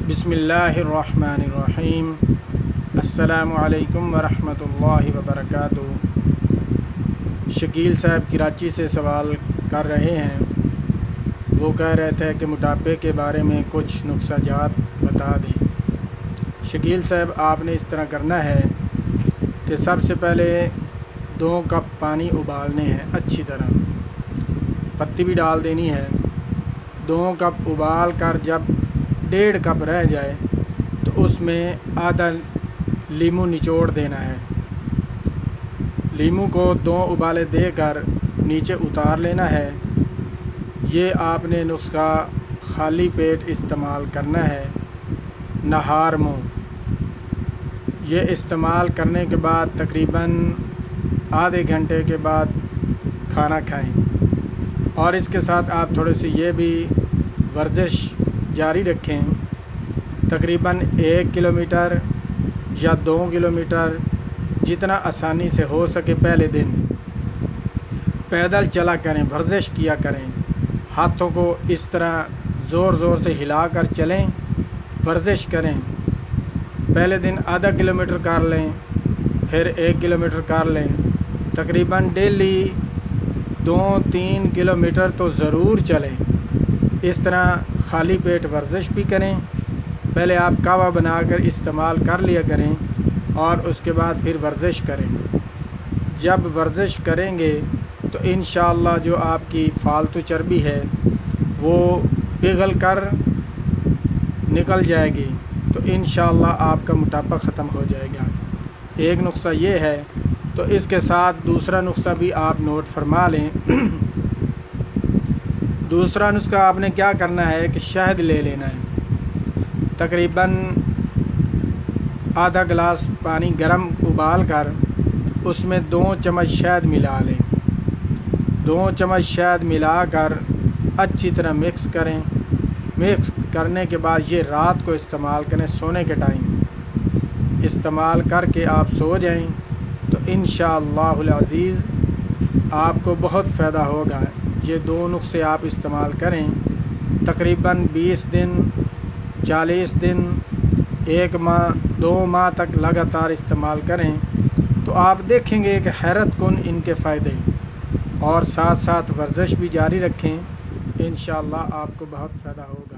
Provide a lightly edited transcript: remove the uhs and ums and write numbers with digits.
بسم اللہ الرحمن الرحیم۔ السلام علیکم ورحمۃ اللہ وبرکاتہ۔ شکیل صاحب کراچی سے سوال کر رہے ہیں، وہ کہہ رہے تھے کہ موٹاپے کے بارے میں کچھ نقصہ جات بتا دیں۔ شکیل صاحب، آپ نے اس طرح کرنا ہے کہ سب سے پہلے 2 کپ پانی ابالنے ہیں، اچھی طرح پتی بھی ڈال دینی ہے۔ 2 کپ ابال کر جب 1.5 کپ رہ جائے تو اس میں آدھا لیمو نچوڑ دینا ہے۔ لیمو کو 2 ابالے دے کر نیچے اتار لینا ہے۔ یہ آپ نے نسخہ خالی پیٹ استعمال کرنا ہے، نہار منہ۔ یہ استعمال کرنے کے بعد تقریباً آدھے گھنٹے کے بعد کھانا کھائیں، اور اس کے ساتھ آپ تھوڑے سی یہ بھی ورزش جاری رکھیں۔ تقریباً 1 کلومیٹر یا 2 کلومیٹر جتنا آسانی سے ہو سکے پہلے دن پیدل چلا کریں، ورزش کیا کریں۔ ہاتھوں کو اس طرح زور زور سے ہلا کر چلیں، ورزش کریں۔ پہلے دن آدھا کلومیٹر کر لیں، پھر 1 کلومیٹر کر لیں۔ تقریباً ڈیلی 2-3 کلومیٹر تو ضرور چلیں۔ اس طرح خالی پیٹ ورزش بھی کریں۔ پہلے آپ قہوہ بنا کر استعمال کر لیا کریں اور اس کے بعد پھر ورزش کریں۔ جب ورزش کریں گے تو انشاءاللہ جو آپ کی فالتو چربی ہے وہ پگھل کر نکل جائے گی، تو انشاءاللہ آپ کا موٹاپا ختم ہو جائے گا۔ ایک نسخہ یہ ہے، تو اس کے ساتھ دوسرا نسخہ بھی آپ نوٹ فرما لیں۔ دوسرا نسخہ آپ نے کیا کرنا ہے کہ شہد لے لینا ہے۔ تقریباً آدھا گلاس پانی گرم ابال کر اس میں 2 چمچ شہد ملا لیں۔ 2 چمچ شہد ملا کر اچھی طرح مکس کریں۔ مکس کرنے کے بعد یہ رات کو استعمال کریں، سونے کے ٹائم استعمال کر کے آپ سو جائیں، تو انشاءاللہ العزیز آپ کو بہت فائدہ ہوگا۔ یہ 2 نسخے آپ استعمال کریں، تقریباً 20 دن، 40 دن، 1 ماہ، 2 ماہ تک لگاتار استعمال کریں، تو آپ دیکھیں گے کہ حیرت کن ان کے فائدے، اور ساتھ ساتھ ورزش بھی جاری رکھیں۔ انشاءاللہ آپ کو بہت فائدہ ہوگا۔